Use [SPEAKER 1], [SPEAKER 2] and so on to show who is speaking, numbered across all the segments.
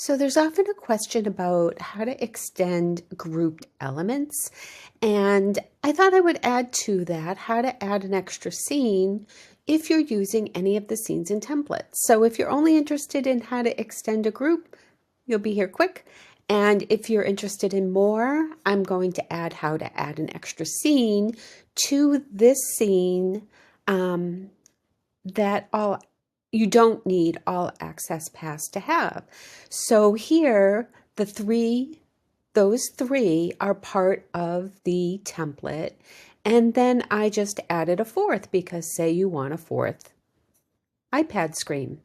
[SPEAKER 1] So there's often a question about how to extend grouped elements, and I thought I would add to that how to add an extra scene if you're using any of the scenes and templates. So if you're only interested in how to extend a group, you'll be here quick. And if you're interested in more, I'm going to add how to add an extra scene to this scene that all you don't need all access pass to have. So here, those three are part of the template. And then I just added a fourth because say you want a fourth iPad screen.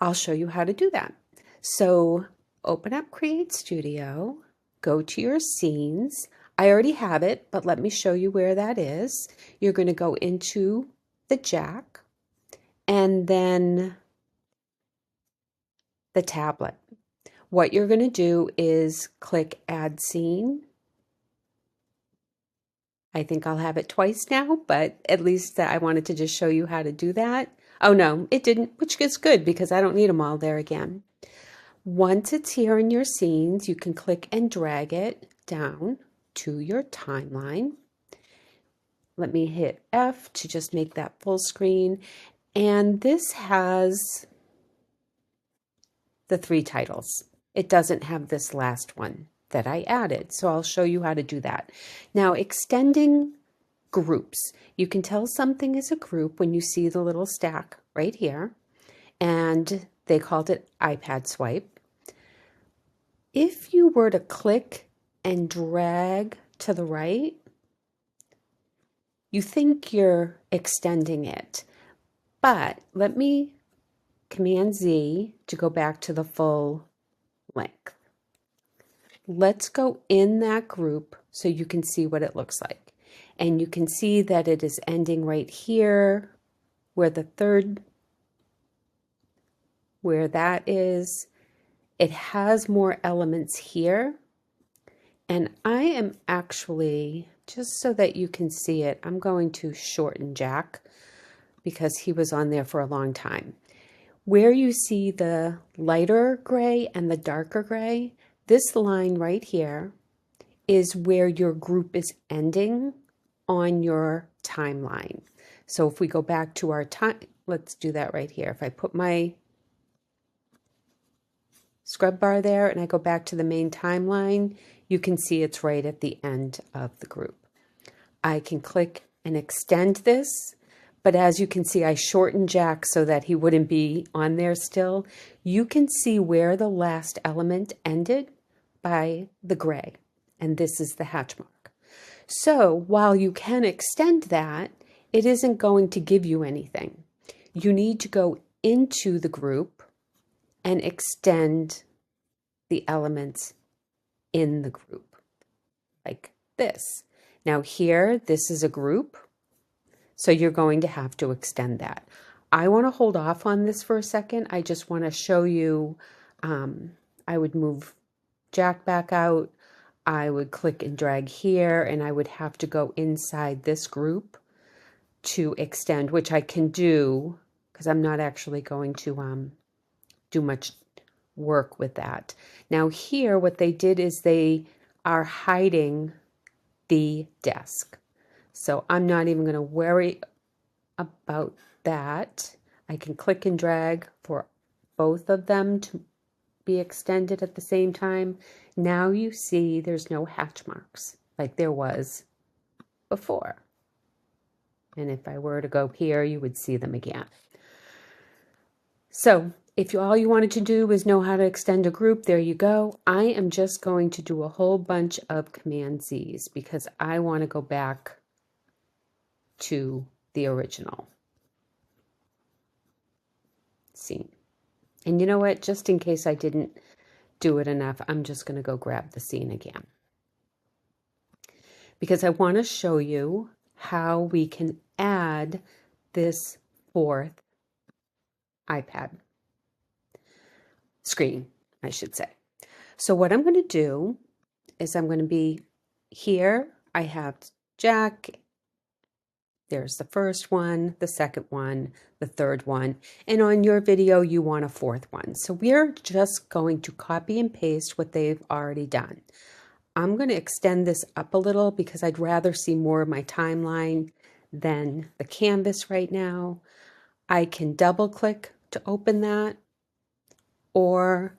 [SPEAKER 1] I'll show you how to do that. So open up CreateStudio, go to your scenes. I already have it, but let me show you where that is. You're going to go into the jack and then the tablet. What you're going to do is click Add Scene. I think I'll have it twice now, but at least I wanted to just show you how to do that. Oh no, it didn't, which is good because I don't need them all there again. Once it's here in your scenes, you can click and drag it down to your timeline. Let me hit F to just make that full screen. And this has the 3 titles. It doesn't have this last one that I added, so I'll show you how to do that. Now, extending groups. You can tell something is a group when you see the little stack right here, and they called it iPad swipe. If you were to click and drag to the right, you think you're extending it, but let me Command Z to go back to the full length. Let's go in that group so you can see what it looks like. And you can see that it is ending right here where the third, where that is. It has more elements here. And I am actually, just so that you can see it, I'm going to shorten Jack because he was on there for a long time. Where you see the lighter gray and the darker gray, this line right here is where your group is ending on your timeline. So if we go back to our time, let's do that right here. If I put my scrub bar there and I go back to the main timeline, you can see it's right at the end of the group. I can click and extend this. But as you can see, I shortened Jack so that he wouldn't be on there still. You can see where the last element ended by the gray, and this is the hatch mark. So while you can extend that, it isn't going to give you anything. You need to go into the group and extend the elements in the group, like this. Now here, this is a group. So you're going to have to extend that. I want to hold off on this for a second. I just want to show you, I would move Jack back out. I would click and drag here, and I would have to go inside this group to extend, which I can do because I'm not actually going to do much work with that. Now here, what they did is they are hiding the desk. So I'm not even going to worry about that. I can click and drag for both of them to be extended at the same time. Now you see there's no hatch marks like there was before. And if I were to go here, you would see them again. So if all you wanted to do was know how to extend a group, there you go. I am just going to do a whole bunch of Command Z's because I want to go back to the original scene. And you know what? Just in case I didn't do it enough, I'm just going to go grab the scene again. Because I want to show you how we can add this fourth iPad screen, I should say. So what I'm going to do is I'm going to be here. I have Jack There's the first one, the second one, the third one, and on your video you want a fourth one. So we're just going to copy and paste what they've already done. I'm going to extend this up a little because I'd rather see more of my timeline than the canvas right now. I can double click to open that, or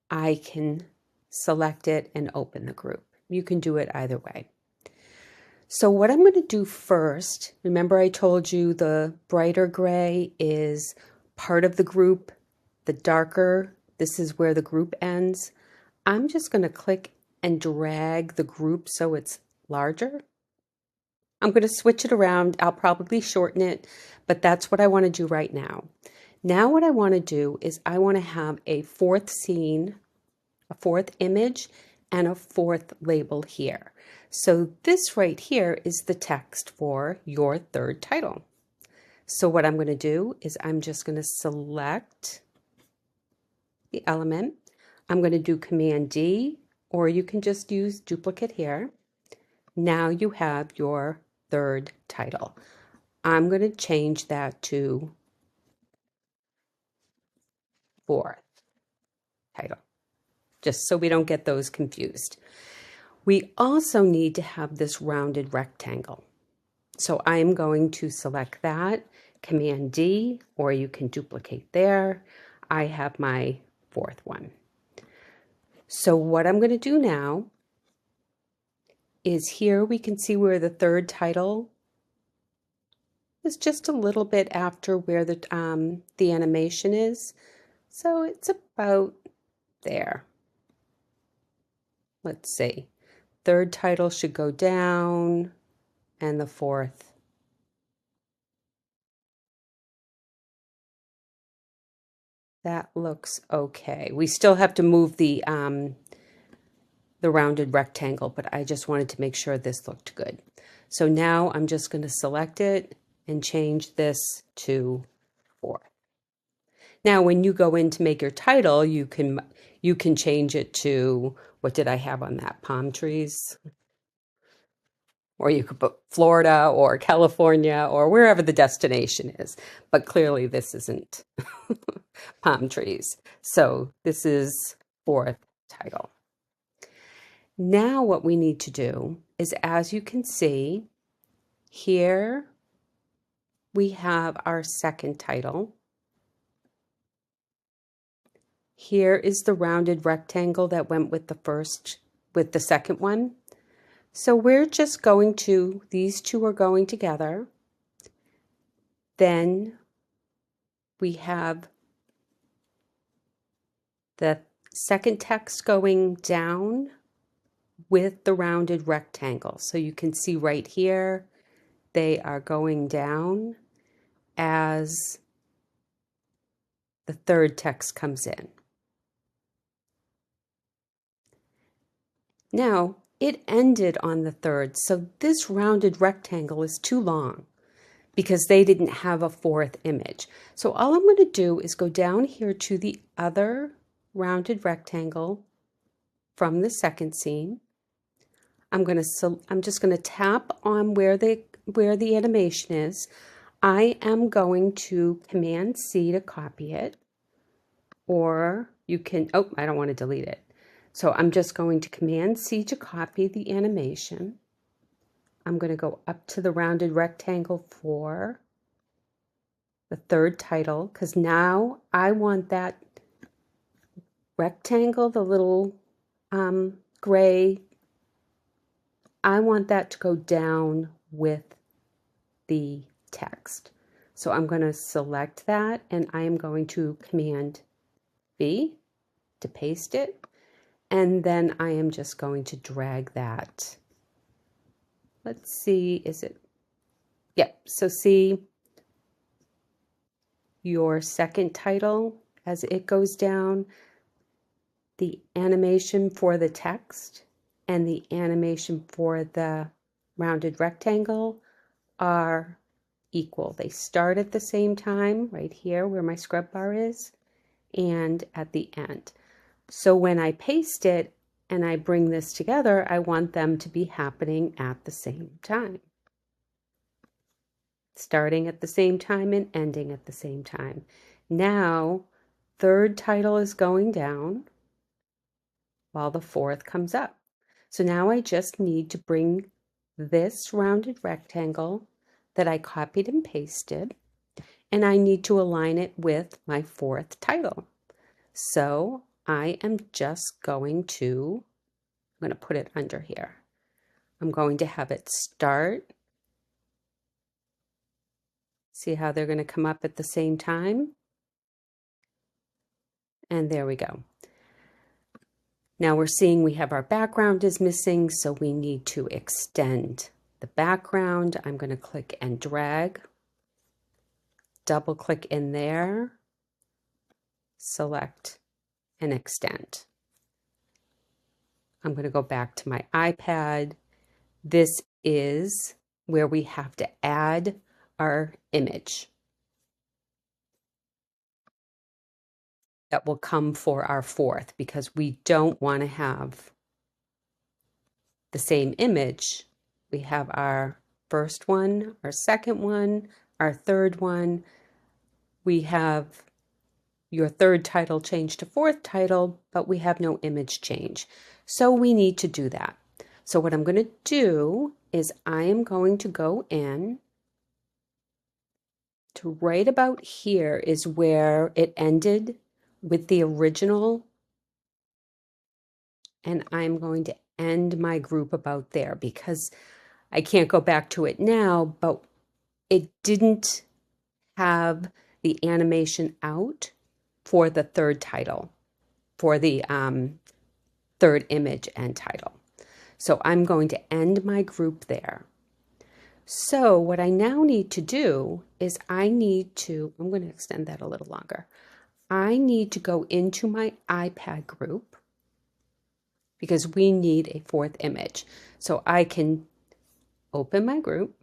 [SPEAKER 1] I can select it and open the group. You can do it either way. So what I'm going to do first, remember I told you the brighter gray is part of the group, the darker, this is where the group ends. I'm just going to click and drag the group so it's larger. I'm going to switch it around. I'll probably shorten it, but that's what I want to do right now. Now what I want to do is I want to have a fourth scene, a fourth image, and a fourth label here. So this right here is the text for your third title. So what I'm going to do is I'm just going to select the element. I'm going to do Command D, or you can just use duplicate here. Now you have your third title. I'm going to change that to fourth title, just so we don't get those confused. We also need to have this rounded rectangle. So I'm going to select that, Command D, or you can duplicate there. I have my fourth one. So what I'm going to do now is here we can see where the third title is just a little bit after where the animation is. So it's about there. Let's see. Third title should go down, and the fourth. That looks okay. We still have to move the rounded rectangle, but I just wanted to make sure this looked good. So now I'm just going to select it and change this to fourth. Now, when you go in to make your title, you can change it to, what did I have on that? Palm trees? Or you could put Florida or California or wherever the destination is. But clearly this isn't palm trees. So this is fourth title. Now what we need to do is, as you can see, here we have our second title. Here is the rounded rectangle that went with the second one. So we're just going to, these two are going together. Then we have the second text going down with the rounded rectangle. So you can see right here, they are going down as the third text comes in. Now, it ended on the third, so this rounded rectangle is too long because they didn't have a fourth image. So all I'm going to do is go down here to the other rounded rectangle from the second scene. I'm just going to tap on where the animation is. I am going to Command C to copy it, or you can, oh, I don't want to delete it. So I'm just going to Command C to copy the animation. I'm going to go up to the rounded rectangle for the third title, because now I want that rectangle, the little gray, I want that to go down with the text. So I'm going to select that, and I am going to Command V to paste it. And then I am just going to drag that. Let's see, is it? Yep, so see your second title as it goes down, the animation for the text and the animation for the rounded rectangle are equal. They start at the same time, right here where my scrub bar is, and at the end. So when I paste it and I bring this together, I want them to be happening at the same time. starting at the same time and ending at the same time. Now, third title is going down while the fourth comes up. So now I just need to bring this rounded rectangle that I copied and pasted, and I need to align it with my fourth title. So I am just going to, I'm going to put it under here. I'm going to have it start. See how they're going to come up at the same time? And there we go. Now we're seeing we have our background is missing, so we need to extend the background. I'm going to click and drag, double click in there, select and extend. I'm going to go back to my iPad. This is where we have to add our image that will come for our fourth, because we don't want to have the same image. We have our first one, our second one, our third one. We have your third title changed to fourth title, but we have no image change. So we need to do that. So what I'm going to do is I am going to go in to right about here is where it ended with the original, and I'm going to end my group about there because I can't go back to it now, but it didn't have the animation out for the third title, for the third image and title. So I'm going to end my group there. So what I now need to do is I'm going to extend that a little longer. I need to go into my iPad group because we need a fourth image. So I can open my group,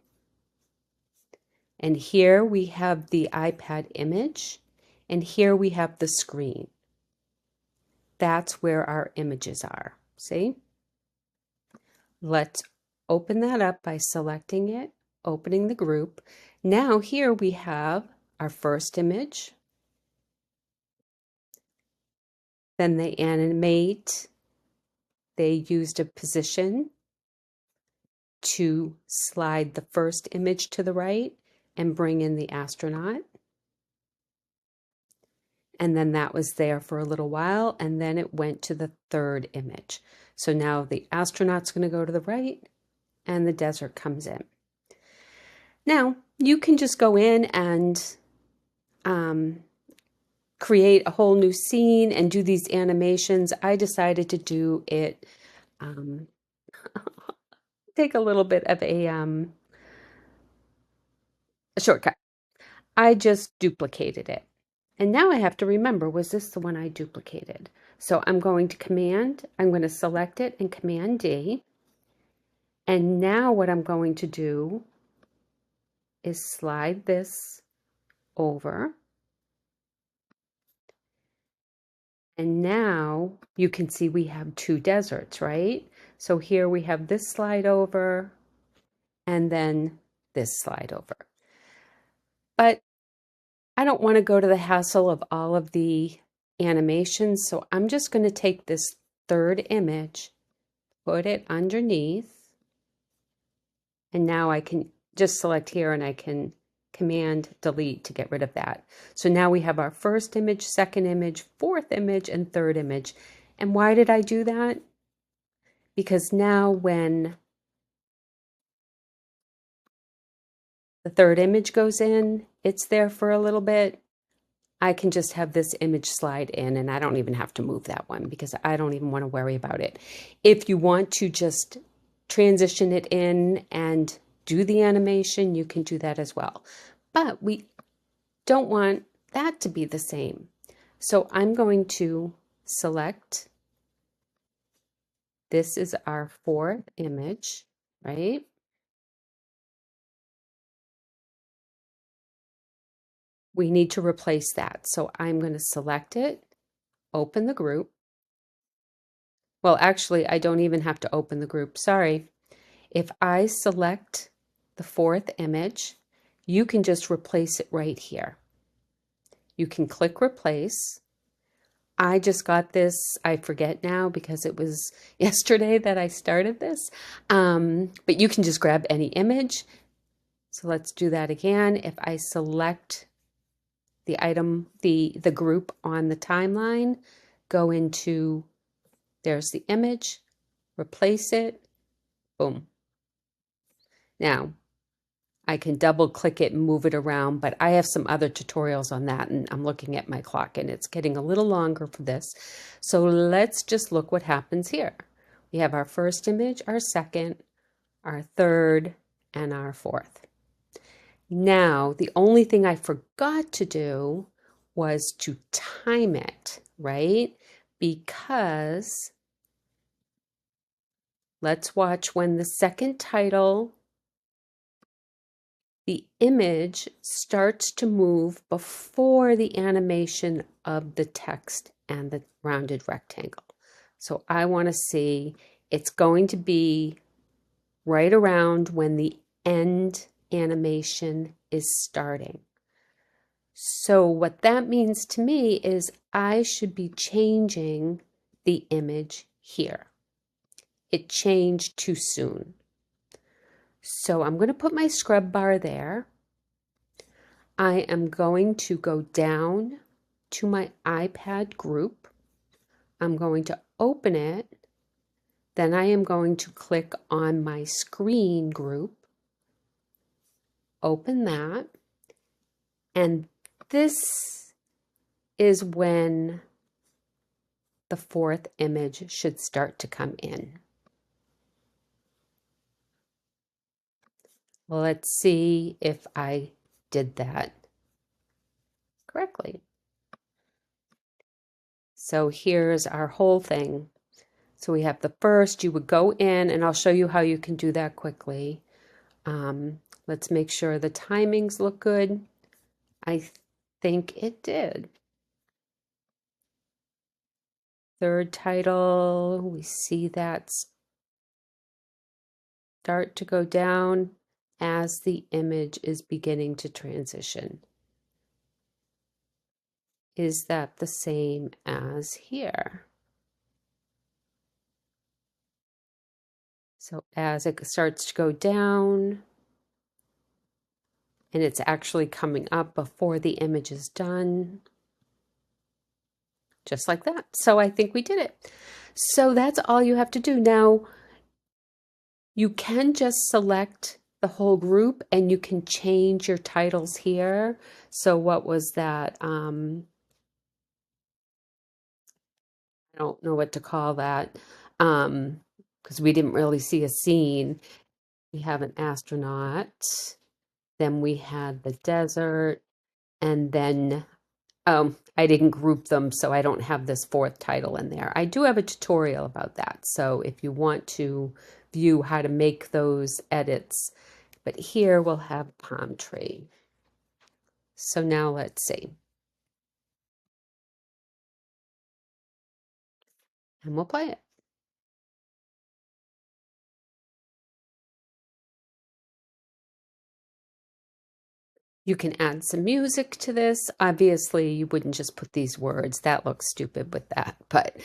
[SPEAKER 1] and here we have the iPad image, and here we have the screen. That's where our images are. See? Let's open that up by selecting it, opening the group. Now here we have our first image. Then they animate. They used a position to slide the first image to the right and bring in the astronaut. And then that was there for a little while, and then it went to the third image. So now the astronaut's going to go to the right, and the desert comes in. Now, you can just go in and create a whole new scene and do these animations. I decided to do it, take a little bit of a shortcut. I just duplicated it. And now I have to remember, was this the one I duplicated? So I'm going to I'm going to select it and Command D. And now what I'm going to do is slide this over. And now you can see we have two deserts, right? So here we have this slide over and then this slide over. But I don't want to go to the hassle of all of the animations, so I'm just going to take this third image, put it underneath, and now I can just select here and I can Command Delete to get rid of that. So now we have our first image, second image, fourth image, and third image. And why did I do that? Because now when the third image goes in, it's there for a little bit. I can just have this image slide in, and I don't even have to move that one because I don't even want to worry about it. If you want to just transition it in and do the animation, you can do that as well. But we don't want that to be the same. So I'm going to select, this is our fourth image, right? We need to replace that. So I'm going to select it, open the group. Well, actually, I don't even have to open the group. Sorry. If I select the fourth image, you can just replace it right here. You can click replace. I just got this, I forget now because it was yesterday that I started this, but you can just grab any image. So let's do that again. If I select the item, the group on the timeline, go into, there's the image, replace it, boom. Now, I can double click it and move it around, but I have some other tutorials on that, and I'm looking at my clock and it's getting a little longer for this. So let's just look what happens here. We have our first image, our second, our third, and our fourth. Now, the only thing I forgot to do was to time it, right? Because let's watch when the second title, the image starts to move before the animation of the text and the rounded rectangle. So I want to see it's going to be right around when the end animation is starting. So what that means to me is I should be changing the image here. It changed too soon. So I'm going to put my scrub bar there. I am going to go down to my iPad group. I'm going to open it. Then I am going to click on my screen group. Open that. And this is when the fourth image should start to come in. Let's see if I did that correctly. So here's our whole thing. So we have the first, you would go in, and I'll show you how you can do that quickly. Let's make sure the timings look good. I think it did. Third title, we see that start to go down as the image is beginning to transition. Is that the same as here? So as it starts to go down, and it's actually coming up before the image is done, just like that. So I think we did it. So that's all you have to do. Now, you can just select the whole group and you can change your titles here. So what was that? I don't know what to call that because we didn't really see a scene. We have an astronaut, then we had the desert, and then I didn't group them, so I don't have this fourth title in there. I do have a tutorial about that, so if you want to view how to make those edits, but here we'll have palm tree. So now let's see. And we'll play it. You can add some music to this. Obviously, you wouldn't just put these words. That looks stupid with that, but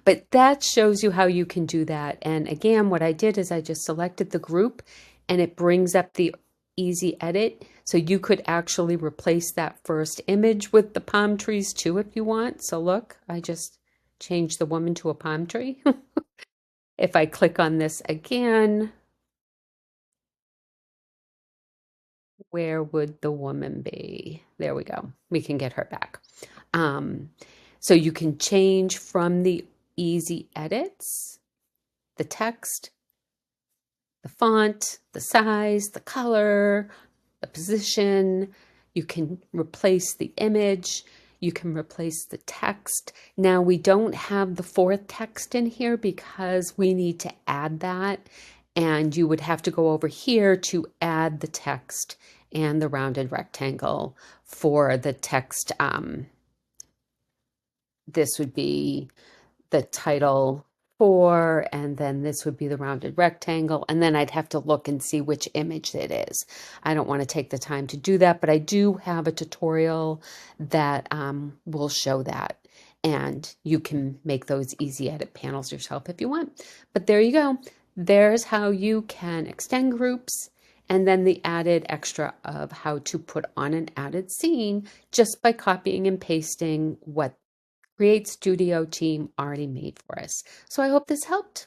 [SPEAKER 1] but that shows you how you can do that. And again, what I did is I just selected the group and it brings up the easy edit. So you could actually replace that first image with the palm trees too if you want. So look, I just changed the woman to a palm tree. If I click on this again, where would the woman be? There we go. We can get her back. So you can change from the easy edits, the text, the font, the size, the color, the position. You can replace the image. You can replace the text. Now we don't have the fourth text in here because we need to add that. And you would have to go over here to add the text and the rounded rectangle for the text. This would be the title 4, and then this would be the rounded rectangle, and then I'd have to look and see which image it is. I don't want to take the time to do that, but I do have a tutorial that will show that, and you can make those easy edit panels yourself if you want. But there you go. There's how you can extend groups, and then the added extra of how to put on an added scene just by copying and pasting what CreateStudio team already made for us. So I hope this helped.